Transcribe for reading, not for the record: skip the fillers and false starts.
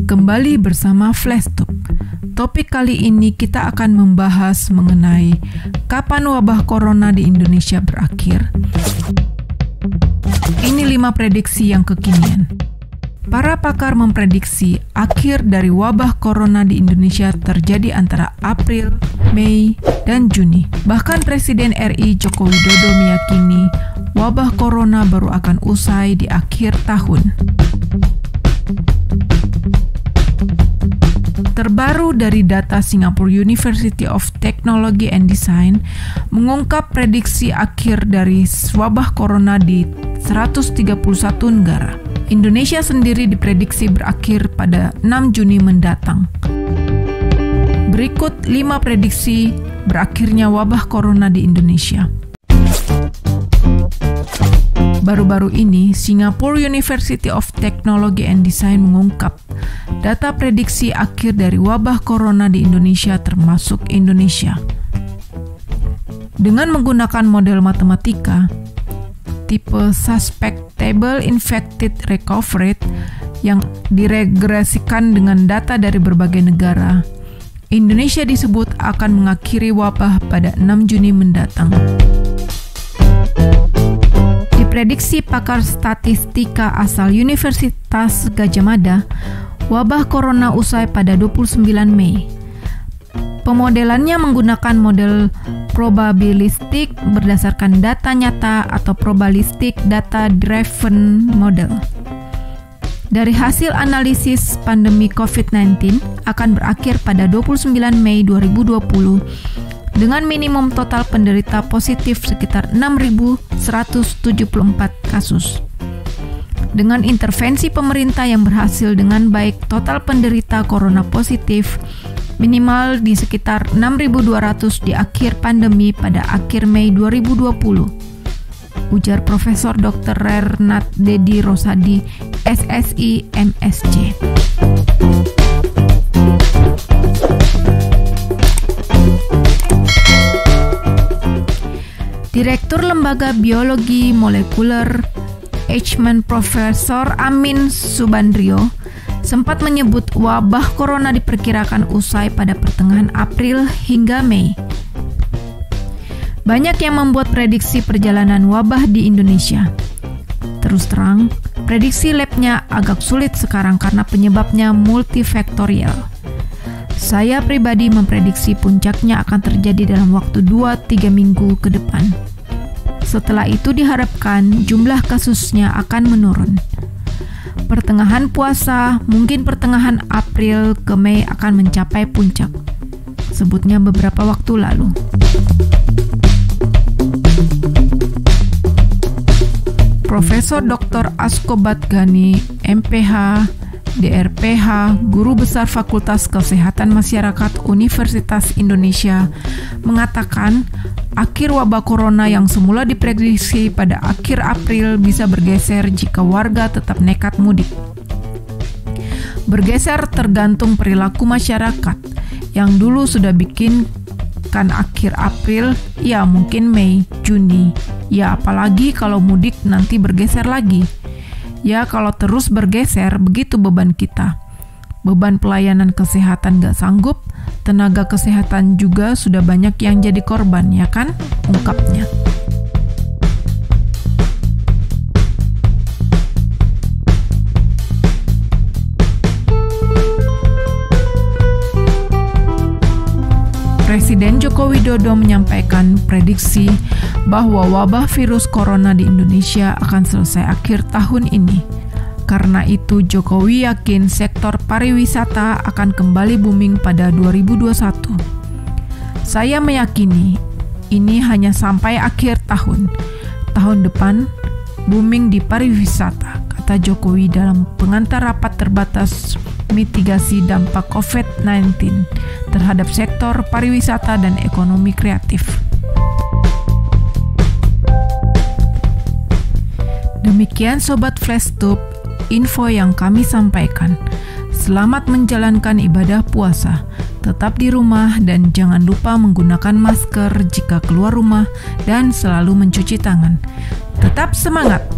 Kembali bersama Flashtalk. Topik kali ini kita akan membahas mengenai kapan wabah corona di Indonesia berakhir. Ini 5 prediksi yang kekinian. Para pakar memprediksi akhir dari wabah corona di Indonesia terjadi antara April, Mei, dan Juni. Bahkan Presiden RI Joko Widodo meyakini wabah corona baru akan usai di akhir tahun. Terbaru dari data Singapore University of Technology and Design mengungkap prediksi akhir dari wabah corona di 131 negara. Indonesia sendiri diprediksi berakhir pada 6 Juni mendatang. Berikut 5 prediksi berakhirnya wabah corona di Indonesia. Baru-baru ini, Singapore University of Technology and Design mengungkap data prediksi akhir dari wabah corona di Indonesia termasuk Indonesia. Dengan menggunakan model matematika, tipe Suspectable Infected Recovery Rate yang diregresikan dengan data dari berbagai negara, Indonesia disebut akan mengakhiri wabah pada 6 Juni mendatang. Diprediksi pakar statistika asal Universitas Gadjah Mada, wabah corona usai pada 29 Mei. Pemodelannya menggunakan model probabilistik berdasarkan data nyata atau probabilistic data driven model. Dari hasil analisis pandemi COVID-19 akan berakhir pada 29 Mei 2020 dengan minimum total penderita positif sekitar 6.174 kasus. Dengan intervensi pemerintah yang berhasil dengan baik, total penderita corona positif minimal di sekitar 6.200 di akhir pandemi pada akhir Mei 2020, ujar Profesor Dr. Renat Dedi Rosadi, SSI MSc. Direktur Lembaga Biologi Molekuler Eijkman Profesor Amin Subandrio sempat menyebut wabah corona diperkirakan usai pada pertengahan April hingga Mei. Banyak yang membuat prediksi perjalanan wabah di Indonesia. Terus terang, prediksi labnya agak sulit sekarang karena penyebabnya multifaktorial. Saya pribadi memprediksi puncaknya akan terjadi dalam waktu 2-3 minggu ke depan. Setelah itu diharapkan jumlah kasusnya akan menurun. Pertengahan puasa, mungkin pertengahan April ke Mei akan mencapai puncak, sebutnya beberapa waktu lalu. Profesor Dr. Asko Badgani, MPH, DRPH, Guru Besar Fakultas Kesehatan Masyarakat Universitas Indonesia, mengatakan akhir wabah corona yang semula diprediksi pada akhir April bisa bergeser jika warga tetap nekat mudik. Bergeser tergantung perilaku masyarakat yang dulu sudah bikinkan akhir April, ya mungkin Mei, Juni, ya apalagi kalau mudik nanti bergeser lagi. Ya kalau terus bergeser, begitu beban kita. Beban pelayanan kesehatan gak sanggup, tenaga kesehatan juga sudah banyak yang jadi korban, ya kan? Ungkapnya. Presiden Joko Widodo menyampaikan prediksi bahwa wabah virus corona di Indonesia akan selesai akhir tahun ini. Karena itu, Jokowi yakin sektor pariwisata akan kembali booming pada 2021. Saya meyakini ini hanya sampai akhir tahun. Tahun depan, booming di pariwisata, kata Jokowi dalam pengantar rapat terbatas mitigasi dampak COVID-19 terhadap sektor pariwisata dan ekonomi kreatif. Demikian Sobat Flashtalk, info yang kami sampaikan. Selamat menjalankan ibadah puasa. Tetap di rumah dan jangan lupa menggunakan masker jika keluar rumah dan selalu mencuci tangan. Tetap semangat!